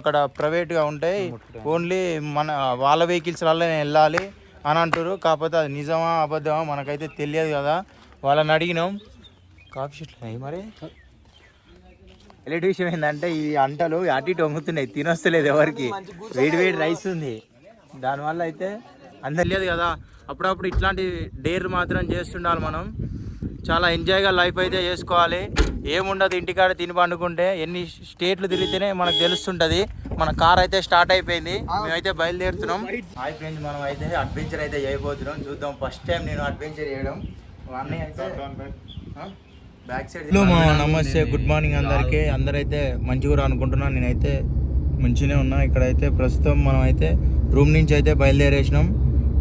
అక్కడ ప్రైవేట్గా ఉంటాయి, ఓన్లీ మన వాళ్ళ వెహికల్స్ వల్ల వెళ్ళాలి అని అంటారు. కాకపోతే అది నిజమా అబద్ధమా మనకైతే తెలియదు కదా. వాళ్ళని అడిగినాం. కాఫీ షీట్లు మరి ఎలాంటి విషయం ఏంటంటే ఈ అంటలు అటు ఇటు వంగుతున్నాయి, తినొస్తలేదు ఎవరికి. వేడి వేడి రైస్ ఉంది, దానివల్ల అయితే అందరు తెలియదు కదా. అప్పుడప్పుడు ఇట్లాంటి డేర్ మాత్రం చేస్తుండాలి మనం. చాలా ఎంజాయ్గా లైఫ్ అయితే చేసుకోవాలి. ఏముండదు, ఇంటికాడ తిని పండుకుంటే ఎన్ని స్టేట్లు తిరిగితేనే మనకు తెలుస్తుంటుంది. మన కార్ అయితే స్టార్ట్ అయిపోయింది, మేమైతే బయలుదేరుతున్నాం. హాయ్ ఫ్రెండ్స్, మనం అయితే అడ్వెంచర్ అయితే చేయబోతున్నాం. చూద్దాం, ఫస్ట్ టైం నేను అడ్వెంచర్ చేయడం. అన్నీ అయితే బ్యాక్ సైడ్. నమస్తే, గుడ్ మార్నింగ్ అందరికీ. అందరైతే మంచిగా అనుకుంటున్నాను. నేనైతే మంచిగానే ఉన్నా. ఇక్కడైతే ప్రస్తుతం మనం అయితే రూమ్ నుంచి అయితే బయలుదేరేసినాం.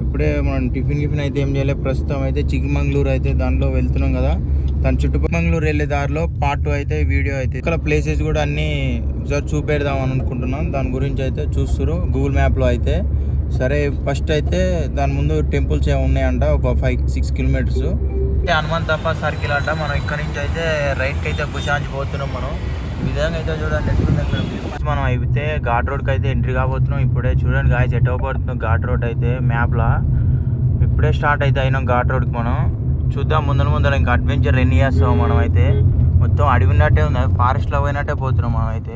ఇప్పుడే మనం టిఫిన్ అయితే ఏం చేయలేదు. ప్రస్తుతం అయితే చిక్మంగళూరు అయితే దాంట్లో వెళ్తున్నాం కదా. దాని చుట్టుపక్కల వెళ్ళే దారిలో పార్ట్ 2 అయితే వీడియో అయితే ఇక్కడ ప్లేసెస్ కూడా అన్నీ ఒకసారి చూపెడదాం అని అనుకుంటున్నాం. దాని గురించి అయితే చూస్తున్నారు గూగుల్ మ్యాప్లో అయితే. సరే, ఫస్ట్ అయితే దాని ముందు టెంపుల్స్ ఏమి ఉన్నాయంట, ఒక 5-6 కిలోమీటర్స్. హనుమంతప్ప సర్కిల్ అంట. మనం ఇక్కడ నుంచి అయితే రైట్కి అయితే బుషాంచి పోతున్నాం. మనం ఈ విధంగా అయితే చూడండి ఎట్లుంది. మనం అయితే ఘాట్ రోడ్కి అయితే ఎంట్రీ కాబోతున్నాం. ఇప్పుడే చూడండి గాయస్ ఎట్ అవ్వబడుతున్నాం. ఘాట్ రోడ్ అయితే మ్యాప్లా ఇప్పుడే స్టార్ట్ అయితే అయినాం ఘాట్ రోడ్కి. మనం చూద్దాం ముందర ఇంకా అడ్వెంచర్ ఎన్ని చేస్తాం. మనం అయితే మొత్తం అడిగినట్టే ఉంది, ఫారెస్ట్లో పోయినట్టే పోతున్నాం మనం అయితే.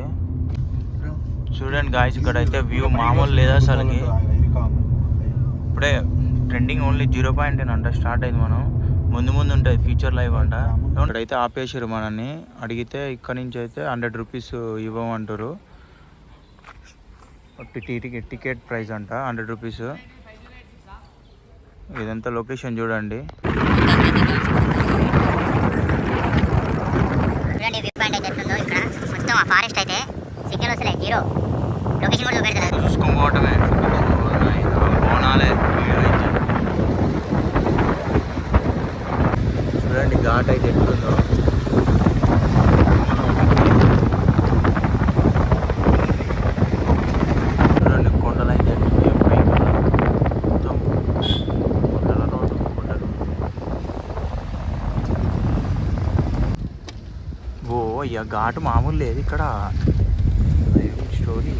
చూడండి గాయస్ ఇక్కడ అయితే వ్యూ మామూలు లేదా అసలుకి. ఇప్పుడే ట్రెండింగ్ ఓన్లీ 0.10 అంట స్టార్ట్ అయింది. మనం ముందు ఉంటుంది ఫ్యూచర్ లైవ్ అంట. ఇక్కడైతే ఆపేసారు మనల్ని. అడిగితే ఇక్కడ నుంచి అయితే 100 రూపీస్ ఇవ్వమంటారు. టికెట్ ప్రైస్ అంట 100 రూపీస్. ఇదంతా లొకేషన్ చూడండి. ఫారెస్ట్ అయితే సిగ్నల్ వస్తలే, జీరో లొకేషన్ కూడా చూపెడతారు. చూసుకొని పోవటమే. పోనాలే చూడండి ఘాట్ అయితే ఎట్లుందో. చూడండి కొండలు అయితే మొత్తం కొండల రోడ్డు కొండలు. ఓ ఇక ఘాటు మామూలు లేదు ఇక్కడ. స్టోరీ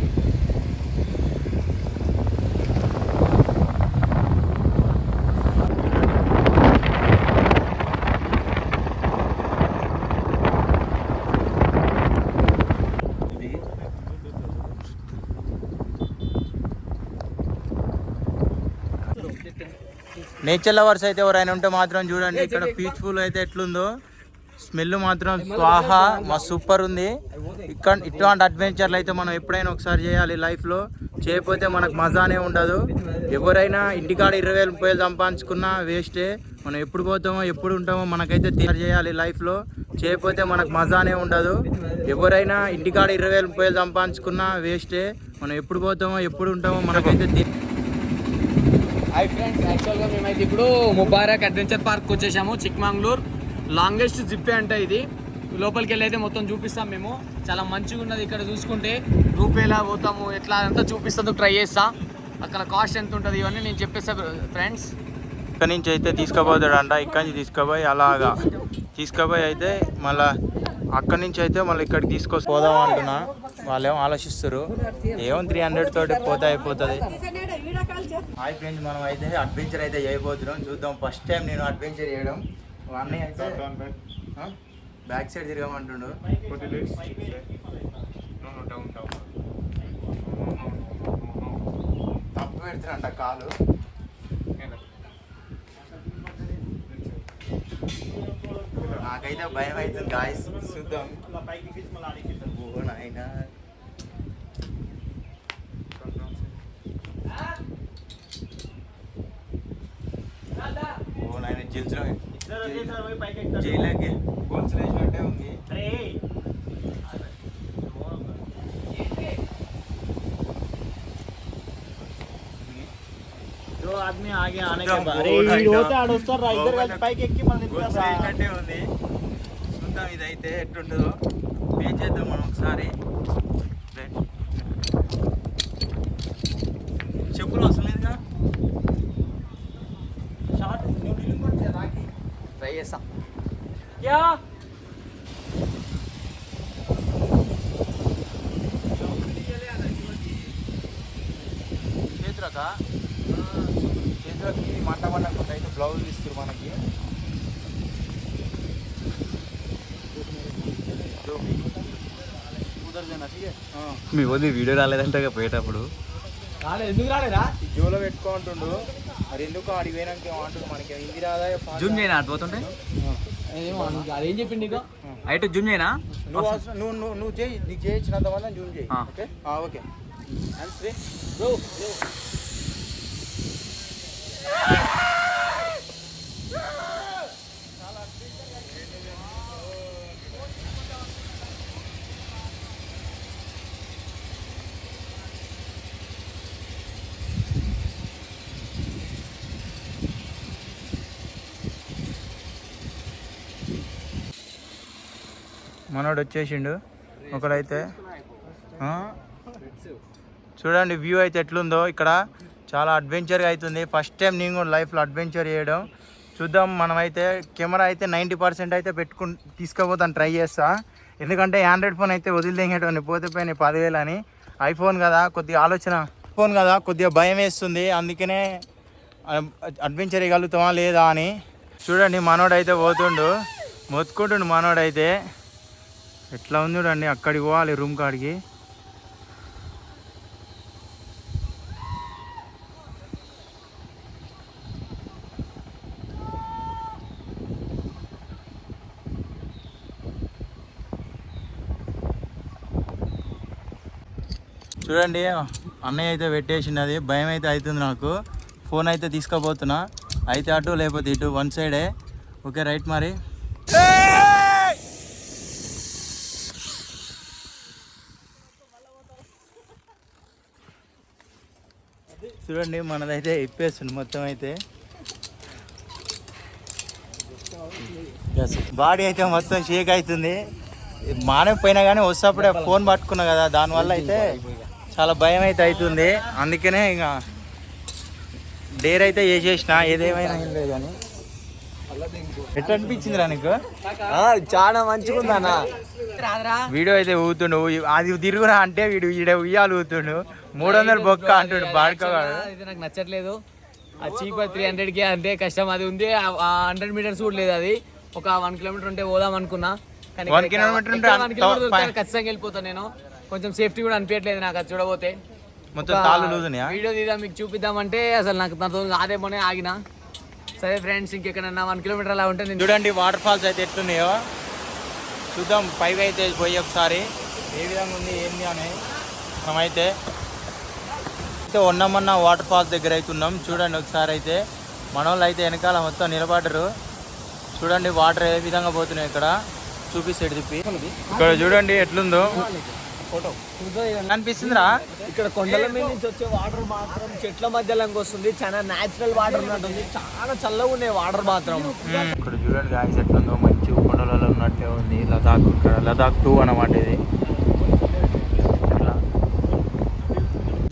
నేచర్ లవర్స్ అయితే ఎవరైనా ఉంటే మాత్రం చూడండి ఇక్కడ పీస్ఫుల్ అయితే ఎట్లుందో. స్మెల్ మాత్రం స్వాహా మస్తు సూపర్ ఉంది. ఇక్కడ ఇట్లాంటి అడ్వెంచర్లు అయితే మనం ఎప్పుడైనా ఒకసారి చేయాలి లైఫ్లో. చేయకపోతే మనకు మజానే ఉండదు. ఎవరైనా ఇంటికాడ 20,000 సంపాదించుకున్నా వేస్టే. మనం ఎప్పుడు పోతామో ఎప్పుడు ఉంటామో మనకైతే చేయాలి లైఫ్లో. చేయకపోతే మనకు మజానే ఉండదు. ఎవరైనా ఇంటికాడ 20,000 సంపాదించుకున్నా వేస్టే. మనం ఎప్పుడు పోతామో ఎప్పుడు ఉంటామో మనకైతే. హాయ్ ఫ్రెండ్స్, యాక్చువల్గా మేమైతే ఇప్పుడు ముబారక్ అడ్వెంచర్ పార్క్ వచ్చేసాము. చిక్మంగళూరు లాంగెస్ట్ జిప్పే అంటే ఇది. లోపలికి వెళ్ళి అయితే మొత్తం చూపిస్తాం మేము. చాలా మంచిగా ఉన్నది. ఇక్కడ చూసుకుంటే రూప్ ఎలా పోతాము ఎట్లా అంతా చూపిస్తుంది, ట్రై చేస్తా. అక్కడ కాస్ట్ ఎంత ఉంటుంది ఇవన్నీ నేను చెప్పేస్తా ఫ్రెండ్స్. ఇక్కడ నుంచి అయితే తీసుకుపోతాడంట. ఇక్కడ నుంచి తీసుకుపోయి అలాగా తీసుకుపోయి అయితే మళ్ళీ అక్కడి నుంచి అయితే మళ్ళీ ఇక్కడికి తీసుకొచ్చి పోదాం అంటున్నా. వాళ్ళు ఏమో ఆలోచిస్తారు, ఏమో 300 తోటి పోతే అయిపోతుంది. హాయ్ ఫ్రెండ్స్, మనం అయితే అడ్వెంచర్ అయితే చేయబోతున్నాం. చూద్దాం, ఫస్ట్ టైం నేను అడ్వెంచర్ చేయడం. అన్నీ అయితే బ్యాక్ సైడ్ తిరగమంటుండు. తప్పు పెడుతున్నంట కాలు. నాకైతే భయం అవుతుంది గాయస్. చూద్దాం. ఓ నాయనా, ఓ నాయన జైలుకి గొంతులేసినట్టే ఉంది. जो आदमी आगे आने के बाद होता आडొస్తారు ఇద్దరు కలిసి పైకి ఎక్కి మనం గొంతులేసినట్టే ఉంది. చూద్దాం ఇదైతే ఎట్లుంటుందో. పే చేద్దాం మనం ఒకసారి. చెప్పులు అవసరం లేదుగా. షార్ట్ ట్రై చేస్తా. क्या చేతులక చేతులకి మంట పండకుండా అయితే బ్లౌజ్ ఇస్తారు మనకి. మీ వద్దు వీడియో రాలేదంటే పోయేటప్పుడు ఎందుకు రాలేదా? జోలో పెట్టుకుంటుండు, మరి ఎందుకు ఆడికి పోయినాక ఏమంటుంది మనకి హిందీ రాదా? జూమ్ చేయనా అటుపోతుంటే అదేం చెప్పింది నీకు? అయితే జూమ్ చేయనా? నువ్వు చేయి, నీకు చేయించినంత మంది జూమ్ చేయి. Okay okay. మనోడు వచ్చేసిండు ఒకడైతే. చూడండి వ్యూ అయితే ఎట్లుందో ఇక్కడ, చాలా అడ్వెంచర్గా అవుతుంది. ఫస్ట్ టైం నేను కూడా లైఫ్లో అడ్వెంచర్ చేయడం. చూద్దాం. మనమైతే కెమెరా అయితే 90% అయితే తీసుకుపోతాను, ట్రై చేస్తా. ఎందుకంటే ఆండ్రాయిడ్ ఫోన్ అయితే వదిలిదేంగేటోని పోతే పోయినాయి 10,000 అని. ఐఫోన్ కదా కొద్దిగా ఆలోచన, ఫోన్ కదా కొద్దిగా భయం వేస్తుంది. అందుకనే అడ్వెంచర్ చేయగలుగుతామా లేదా అని. చూడండి మనోడైతే పోతుండు, మొత్తుకుంటుండు మనోడైతే. ఎట్లా ఉంది చూడండి, అక్కడికి పోవాలి రూమ్ కాడికి. చూడండి అన్నయ్య అయితే పెట్టేసినది. భయం అయితే అవుతుంది నాకు. ఫోన్ అయితే తీసుకుపోతున్నా, అయితే అటు లేకపోతే ఇటు, వన్ సైడే. ఓకే రైట్ మరి. చూడండి మనదైతే ఇప్పేస్తుంది మొత్తం అయితే. బాడీ అయితే మొత్తం షేక్ అవుతుంది. మానకపోయినా కానీ వస్తేప్పుడే ఫోన్ పట్టుకున్నా కదా, దానివల్ల అయితే చాలా భయం అయితే అవుతుంది. అందుకనే ఇక డేర్ అయితే చేసేసిన, ఏదేమైనా ఏం లేదు కానీ. ఎట్లా అనిపించిందిరా నీకు? చాలా మంచిగా ఉందన్నా. వీడియో అయితే ఊతుండు, అది తిరుగురా అంటే వీడు ఉయ్యాలు ఊతుండు. 300 బొక్క అంటుండు బాడుకోవాడు. ఇది నాకు నచ్చట్లేదు. ఆ చీప్ 300కి అంటే కష్టం. అది ఉంది 100 మీటర్స్ కూడా లేదు. అది ఒక 1 కిలోమీటర్ ఉంటే పోదాం అనుకున్నా, కానీ 1 కిలోమీటర్ ఖచ్చితంగా వెళ్ళిపోతాను నేను. కొంచెం సేఫ్టీ కూడా అనిపించట్లేదు నాకు అది చూడబోతే. మొత్తం తాళ్ళు లూజ్ ఉన్నాయా? వీడియో తీద్దాం మీకు చూపిద్దామంటే అసలు నాకు నాతో అదేమోనే ఆగిన. సరే ఫ్రెండ్స్, ఇంకెక్కడన్నా 1 కిలోమీటర్ అలా ఉంటే నేను. చూడండి వాటర్ ఫాల్స్ అయితే ఎట్లున్నాయో చూద్దాం. పైకి అయితే పోయి ఒకసారి ఏ విధంగా ఉంది ఏంది అని. మనమైతే మొన్న వాటర్ ఫాల్స్ దగ్గర అయితే ఉన్నాం. చూడండి ఒకసారి అయితే మన వాళ్ళు అయితే వెనకాల మొత్తం నిలబడ్డరు. చూడండి వాటర్ ఏ విధంగా పోతున్నాయి ఇక్కడ, చూపిస్తాడు తిప్పి. ఇక్కడ చూడండి ఎట్లుందో అనిపిస్తుందిరా. ఇక్కడ కొండల మీద నుంచి వచ్చే వాటర్ మాత్రం చెట్ల మధ్యలోకి వస్తుంది. చాలా న్యాచురల్ వాటర్ ఉన్నట్టుంది. చాలా చల్లగా ఉన్నాయి వాటర్ మాత్రం. ఇక్కడ చూడండి గాయస్ ఎట్లుందో, మంచి కొండలలో ఉన్నట్టే ఉంది. లదాఖ్, ఇక్కడ లదాఖ్ 2 అన్నమాట ఇది.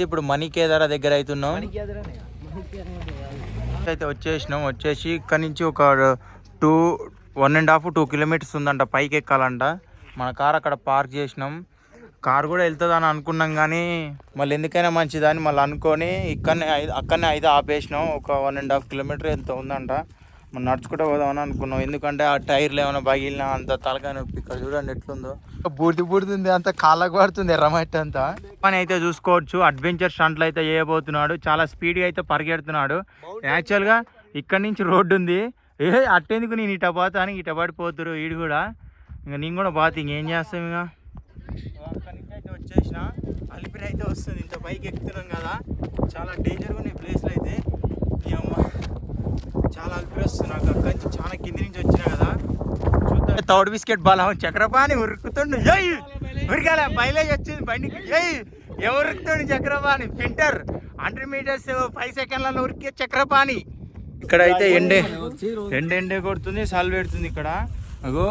ఇప్పుడు మణికేదార దగ్గర అవుతున్నాం. అయితే వచ్చేసి ఇక్కడ నుంచి ఒక 1.5-2 కిలోమీటర్స్ ఉందంట పైకి ఎక్కాలంట. మన కార్ అక్కడ పార్క్ చేసినాం. కార్ కూడా వెళ్తుందని అనుకున్నాం కానీ మళ్ళీ ఎందుకైనా మంచిదని మళ్ళీ అనుకొని అక్కడనే అయితే ఆపేసినాం. ఒక 1.5 కిలోమీటర్ ఎంత ఉందంట. మనం నడుచుకుంటూ పోదామని అనుకున్నాం. ఎందుకంటే ఆ టైర్లు ఏమైనా పగిలినా అంత తలకాయ నొప్పి. ఇక్కడ చూడండి ఎట్లుందో, బుడిది అంత కాళ్ళకు పడుతుంది ఎర్రమట్టి అంతా. పని అయితే చూసుకోవచ్చు. అడ్వెంచర్ స్టంట్లు అయితే చేయబోతున్నాడు. చాలా స్పీడ్గా అయితే పరిగెడుతున్నాడు. యాక్చువల్గా ఇక్కడ నుంచి రోడ్డు ఉంది. అట్టేందుకు నేను ఇట పోతా అని ఇట పడిపోతురు వీడు కూడా. ఇంకా నేను కూడా పోతా, ఇంకేం చేస్తాం. ఇక అక్కడి నుంచి అయితే వచ్చేసిన, అలిపిరి అయితే వస్తుంది. ఇంత పైకి ఎక్కుతున్నాం కదా, చాలా డేంజర్గా ఉన్నాయి ప్లేస్లు అయితే. ఈ అమ్మ చాలా అలిపిరి వస్తుంది నాకు. అక్కడి నుంచి చాలా కింది నుంచి వచ్చినా కదా. చూద్దాం. తౌడు బిస్కెట్ బలం చక్రపాణి ఉరుకుతుండు. ఉరికాల మైలేజ్ వచ్చింది బండికి. ఎవరు ఉరుకుతుండు చక్రపాణి? ఫిల్టర్ 100 మీటర్స్ 5 సెకండ్లలో ఉరికే చక్రపాణి. ఇక్కడ అయితే ఎండే కొడుతుంది, సాల్ పెడుతుంది ఇక్కడ. అగో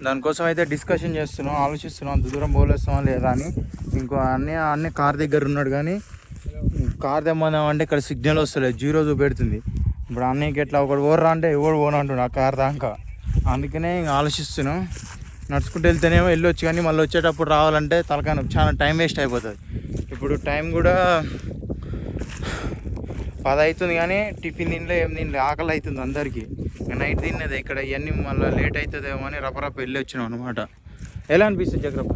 దానికోసం అయితే డిస్కషన్ చేస్తున్నాం, ఆలోచిస్తున్నాం అంత దూరం పోలేస్తామా లేదా అని. ఇంకో అన్నీ కార్ దగ్గర ఉన్నాడు కానీ కార్ తెమ్మందాం అంటే ఇక్కడ సిగ్నల్ వస్తలేదు, 0 చూపెడుతుంది. ఇప్పుడు అన్నయ్యకి ఎట్లా ఒకటి ఓర్రా అంటే ఎవడు పోనంటున్నాడు ఆ కార్ దాకా. అందుకనే ఇంకా ఆలోచిస్తున్నాం. నడుచుకుంటూ వెళ్తేనేమో వెళ్ళొచ్చు, కానీ మళ్ళీ వచ్చేటప్పుడు రావాలంటే తలకాయ చాలా టైం వేస్ట్ అయిపోతుంది. ఇప్పుడు టైం కూడా 10 అవుతుంది కానీ టిఫిన్ తినలే ఏం తినలే, ఆకలి అవుతుంది అందరికీ. నైట్ తిన్నది ఇక్కడ ఇవన్నీ మళ్ళీ లేట్ అవుతుందేమో అని రపరప వెళ్ళి వచ్చినాం అనమాట. ఎలా అనిపిస్తుంది చక్రప్ప?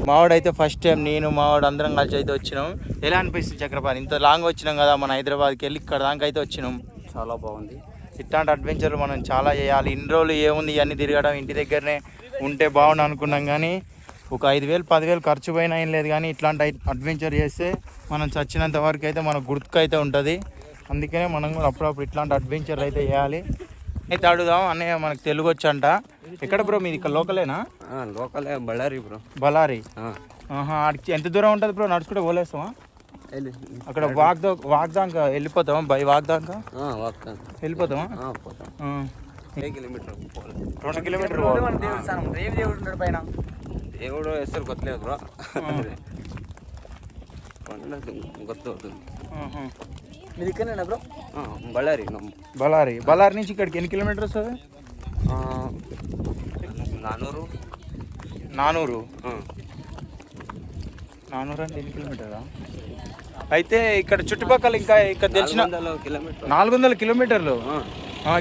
మావాడైతే ఫస్ట్ టైం నేను మావాడు అందరం కలిసి అయితే వచ్చినాం. ఎలా అనిపిస్తుంది చక్రపాణి? ఇంత లాంగ్ వచ్చినాం కదా మన హైదరాబాద్కి వెళ్ళి ఇక్కడ దాకా అయితే వచ్చినాం. చాలా బాగుంది. ఇట్లాంటి అడ్వెంచర్లు మనం చాలా చేయాలి. ఇన్ని రోజులు ఏముంది ఇవన్నీ తిరగడం, ఇంటి దగ్గరనే ఉంటే బాగుండు అనుకున్నాం కానీ ఒక 5,000 10,000 ఖర్చు పోయినా ఏం లేదు. కానీ ఇట్లాంటి అడ్వెంచర్ చేస్తే మనం చచ్చినంత వరకు అయితే మనకు గుర్తుకు అయితే ఉంటుంది. అందుకనే మనం కూడా అప్పుడప్పుడు ఇట్లాంటి అడ్వెంచర్లు అయితే చేయాలి. అయితే అడుగుదాం అన్నయ్య, మనకు తెలుగు వచ్చంట. ఎక్కడ బ్రో మీది? ఇక్కడ లోకలేనా? లోకలే, బళ్ళారి బ్రో. బళ్ళారి. ఎంత దూరం ఉంటుంది బ్రో? నడుచుకుంటే పోలేస్తామా? అక్కడ వాక్ దాకా వెళ్ళిపోతామా? బై వాక్ దాకా వెళ్ళిపోతామా? 2 కిలోమీటర్ 2 కిలోమీటర్ పైన దేవుడు ಹೆಸರು ಗೊತ್ತలేదు ಬ್ರೋ. ಗೊತ್ತవుతుంది. మీది ఇక్కడనేనా బ్రో? బళ్ళారి. బళ్ళారి నుంచి ఇక్కడికి ఎన్ని కిలోమీటర్ వస్తుంది? 400 అంటే ఎన్ని కిలోమీటరా? అయితే ఇక్కడ చుట్టుపక్కల ఇంకా ఇక్కడ తెలిసిన 400 కిలోమీటర్లు.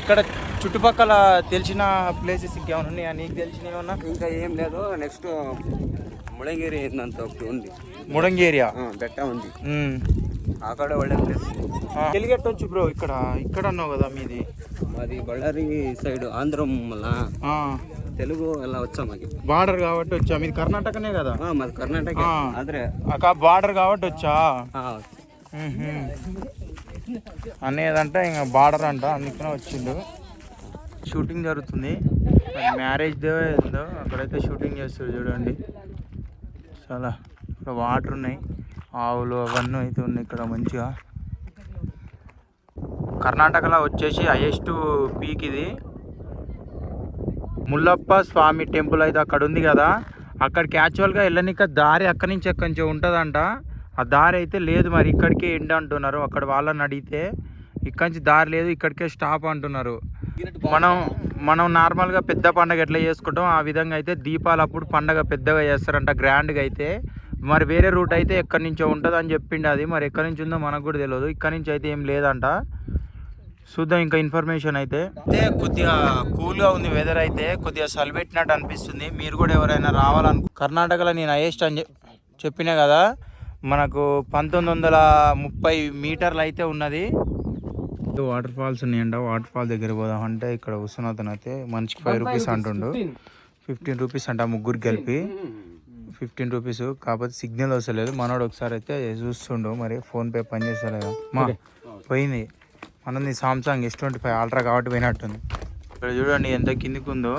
ఇక్కడ చుట్టుపక్కల తెలిసిన ప్లేసెస్ ఇంకేమైనా ఉన్నాయా? నీకు తెలిసిన ఏమన్నా? ఇంకా ఏం లేదు. నెక్స్ట్ ముడంగేరి ಅಂತ ఒకటి ఉంది. ముడంగేరియా బెట్ట ఉంది, అక్కడ ఒಳ್ಳೆ ప్లేస్. తెలుగెట్టొచ్చు బ్రో. ఇక్కడ అన్నావు కదా మీది? మాది బళ్ళారి సైడ్, ఆంధ్రం వల్ల తెలుగు ఎలా వచ్చా మాకు. బార్డర్ కాబట్టి వచ్చా. మీది కర్ణాటకనే కదా? మాది కర్ణాటక. ఆದ್ರೆ బార్డర్ కాబట్టి వచ్చా అనేదంటే ఇంకా బార్డర్ అంట, అందుకనే వచ్చిండు. షూటింగ్ జరుగుతుంది, మ్యారేజ్ డే ఏందో అక్కడైతే షూటింగ్ చేస్తారు చూడండి. చాలా ఇక్కడ వాటర్ ఉన్నాయి, ఆవులు అవన్నీ అయితే ఉన్నాయి ఇక్కడ మంచిగా. కర్ణాటకలో వచ్చేసి హైయెస్ట్ పీక్ ఇది. ముల్లప్ప స్వామి టెంపుల్ అయితే అక్కడ ఉంది కదా, అక్కడికి యాక్చువల్గా వెళ్ళనిక దారి అక్కడి నుంచి ఎక్కడి నుంచి ఉంటుందంట. ఆ దారి అయితే లేదు, మరి ఇక్కడికే ఎండ్ అంటున్నారు. అక్కడ వాళ్ళని అడిగితే ఇక్కడి నుంచి దారి లేదు, ఇక్కడికే స్టాప్ అంటున్నారు. మనం నార్మల్గా పెద్ద పండగ ఎట్లా చేసుకుంటాం ఆ విధంగా అయితే దీపాలు అప్పుడు పండగ పెద్దగా చేస్తారంట, గ్రాండ్గా అయితే. మరి వేరే రూట్ అయితే ఎక్కడి నుంచో ఉంటుంది అని చెప్పిండు. అది మరి ఎక్కడి నుంచి ఉందో మనకు కూడా తెలియదు. ఇక్కడి నుంచి అయితే ఏం లేదంట. చూద్దాం ఇంకా ఇన్ఫర్మేషన్ అయితే. కొద్దిగా కూల్గా ఉంది వెదర్, అయితే కొద్దిగా సలిపెట్టినట్టు అనిపిస్తుంది. మీరు కూడా ఎవరైనా కర్ణాటకలో నేను హైయెస్ట్ అని చెప్పినా కదా, మనకు 1930 మీటర్లు అయితే ఉన్నది. వాటర్ ఫాల్స్ ఉన్నాయంట. వాటర్ ఫాల్ దగ్గర పోదాం అంటే ఇక్కడ వస్తున్నతను అయితే మనిషికి 5 రూపీస్ అంటుండు. 15 రూపీస్ అంట ముగ్గురికి కలిపి 15 రూపీస్. కాకపోతే సిగ్నల్ వస్తలేదు. మనోడు ఒకసారి అయితే చూస్తుండు, మరి ఫోన్పే పని చేస్తలేదు. పోయింది మనది సామ్సంగ్ S25 అల్ట్రా కాబట్టి పోయినట్టుంది. ఇక్కడ చూడండి ఎంత కిందికి ఉందో,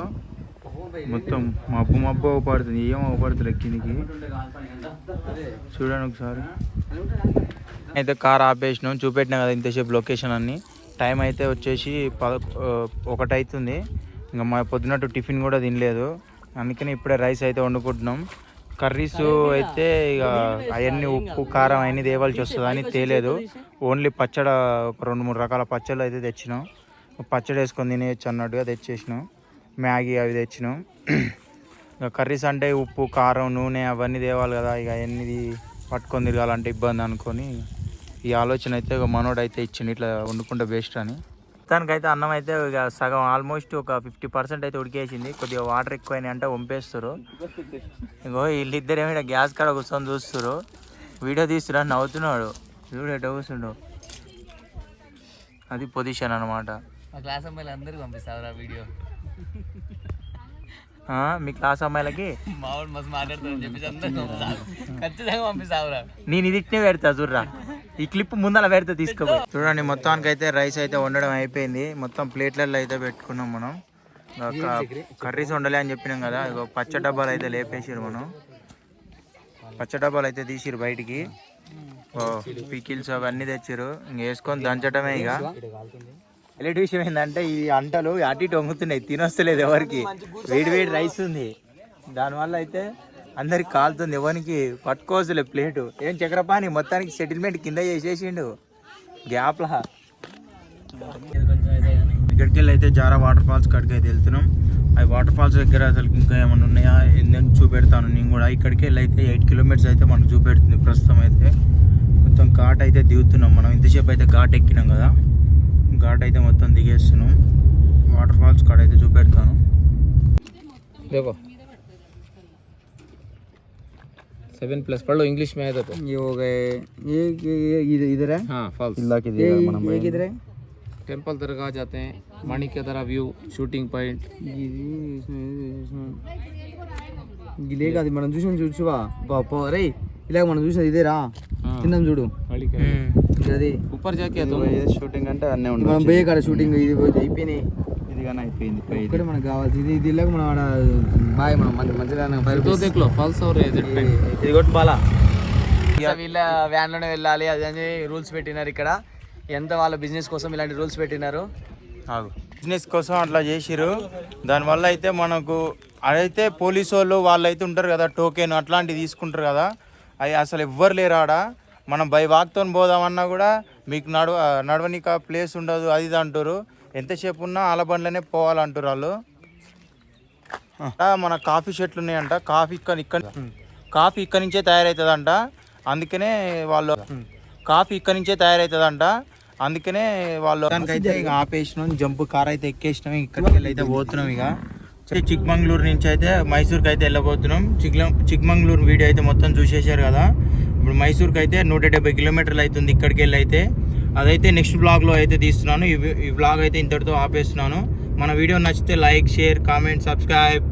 మొత్తం మబ్బు అవపడుతుంది. ఏం అవపడుతుంది కిందికి చూడండి ఒకసారి. అయితే కార్ ఆపేసినాం, చూపెట్టినా కదా ఇంతసేపు లొకేషన్ అన్ని. టైం అయితే వచ్చేసి 1 అవుతుంది. ఇంకా మా పొద్దున్నట్టు టిఫిన్ కూడా తినలేదు, అందుకని ఇప్పుడే రైస్ అయితే వండుకుంటున్నాం. కర్రీస్ అయితే ఇక అవన్నీ ఉప్పు కారం అవన్నీ తేవాల్సి వస్తుంది అని తేలేదు. ఓన్లీ పచ్చడి, ఒక 2-3 రకాల పచ్చళ్ళు అయితే తెచ్చినాం. పచ్చడి వేసుకొని తినేయచ్చు అన్నట్టుగా తెచ్చేసినాం. మ్యాగీ అవి తెచ్చినాం. ఇక కర్రీస్ అంటే ఉప్పు కారం నూనె అవన్నీ తేవాలి కదా, ఇక అవన్నీ పట్టుకొని తిరగాలంటే ఇబ్బంది అనుకొని ఈ ఆలోచన అయితే ఒక మనోడు అయితే ఇచ్చిండు, ఇట్లా వండుకుంటే బెస్ట్ అని. దానికైతే అన్నం అయితే ఇక సగం ఆల్మోస్ట్ ఒక 50% అయితే ఉడికేసింది. కొద్దిగా వాటర్ ఎక్కువైనాయి అంటే వంపేస్తారు. ఇంకో వీళ్ళిద్దరు ఏమైనా గ్యాస్ కాడ కూర్చొని చూస్తారు, వీడియో తీస్తున్నా నవ్వుతున్నాడు. చూడు ఎట్లా కూర్చుండు, అది పొజిషన్ అనమాట. మా క్లాస్ అమ్మాయిలు అందరికీ పంపిస్తావురా వీడియో? మీ క్లాస్ అమ్మాయిలకి మావాడు మస్తు మాట్లాడుతారని చెప్పేసి అందరికీ ఖచ్చితంగా పంపిస్తావురా. నేను ఇది ఇట్నే పెడతా చూడరా, ఈ క్లిప్ ముందర పెడితే తీసుకోపోయి. చూడండి మొత్తానికి అయితే రైస్ అయితే వండడం అయిపోయింది. మొత్తం ప్లేట్లలో అయితే పెట్టుకున్నాం మనం. కర్రీస్ వండలే అని చెప్పినాం కదా, ఇక పచ్చ డబ్బాలు అయితే లేపేసారు. మనం పచ్చ డబ్బాలు అయితే తీసిరు బయటికి. పికిల్స్ అవన్నీ తెచ్చారు, ఇంక వేసుకొని దంచటమే. ఇక ఎలాంటి విషయం ఏంటంటే ఈ అంటలు అటు ఇటు వంగుతున్నాయి, తినొస్తలేదు ఎవరికి. వేడి రైస్ ఉంది, దానివల్ల అయితే అందరికి కాలుతుంది, ఎవరికి పట్టుకోవచ్చులే ప్లేటు. ఏం చక్రపాణి మొత్తానికి సెటిల్మెంట్ కింద చేసేసిండు గ్యాప్లా. ఇక్కడికి వెళ్ళి అయితే జారా వాటర్ ఫాల్స్ కాడికి అయితే వెళ్తున్నాం. అవి వాటర్ ఫాల్స్ దగ్గర అసలు ఇంకా ఏమైనా ఉన్నాయా ఏందని చూపెడతాను నేను కూడా. ఇక్కడికి వెళ్ళి అయితే 8 కిలోమీటర్స్ అయితే మనకు చూపెడుతుంది ప్రస్తుతం అయితే. మొత్తం ఘాట్ అయితే దిగుతున్నాం మనం. ఇంతసేపు అయితే ఘాట్ ఎక్కినాం కదా, ఘాట్ అయితే మొత్తం దిగేస్తున్నాం. వాటర్ ఫాల్స్ కాడ అయితే చూపెడతాను. देखो 7+ पढ़ लो इंग्लिश में है तो ये हो गए, ये इधर है हाँ फॉल्स किधर है? टेंपल दरगाह जाते हैं, मणि के तरह व्यू, शूटिंग पॉइंट. ఇదే కాదు మనం చూసాం, చూసువా రే ఇలాగ మనం చూసాం ఇదేరా, తిందాం చూడు. అది ऊपर जाके तो షూటింగ్ అంటే అన్నీ మనం పోయే కాడ షూటింగ్ ఇది అయిపోయినాయి. ఇది కానీ అయిపోయింది. ఇక్కడ మనకు కావాల్సి ఇది ఇలాగ మనం ఆడ బాయ్ మనం మంచిగా तो देख लो फॉल्स और एजेड पॉइंट. ఇది కొట్టు బాలా. వీళ్ళ వ్యాన్లోనే వెళ్ళాలి అది అని రూల్స్ పెట్టినారు ఇక్కడ. ఎంత వాళ్ళ బిజినెస్ కోసం ఇలాంటి రూల్స్ పెట్టినారు. బిజినెస్ కోసం అట్లా చేసిరు. దానివల్ల అయితే మనకు అదైతే పోలీసు వాళ్ళు అయితే ఉంటారు కదా, టోకెన్ అట్లాంటివి తీసుకుంటారు కదా, అవి అసలు ఎవ్వరు లేరు ఆడ. మనం బై వాక్తో పోదామన్నా కూడా మీకు నడవనిక ప్లేస్ ఉండదు అది ఇది అంటారు. ఎంతసేపు ఉన్నా ఆల బండ్లనే పోవాలంటారు వాళ్ళు. మన కాఫీ చెట్లు ఉన్నాయంట, కాఫీ ఇక్కడి నుంచే తయారవుతుందంట. అందుకనే వాళ్ళు దానికైతే ఇక ఆపేసినాం. జంప్ కార్ అయితే ఎక్కేసినాం. ఇక్కడికి వెళ్ళి అయితే పోతున్నాం. ఇక చిక్మంగళూరు నుంచి అయితే మైసూర్కి అయితే వెళ్ళబోతున్నాం. చిక్మంగళూరు వీడియో అయితే మొత్తం చూసేశారు కదా. ఇప్పుడు మైసూర్కి అయితే 170 కిలోమీటర్లు అవుతుంది ఇక్కడికి వెళ్ళి అయితే. అదైతే నెక్స్ట్ బ్లాగ్లో అయితే తీస్తున్నాను. ఈ బ్లాగ్ అయితే ఇంతటితో ఆపేస్తున్నాను. మన వీడియో నచ్చితే లైక్, షేర్, కామెంట్, సబ్స్క్రైబ్.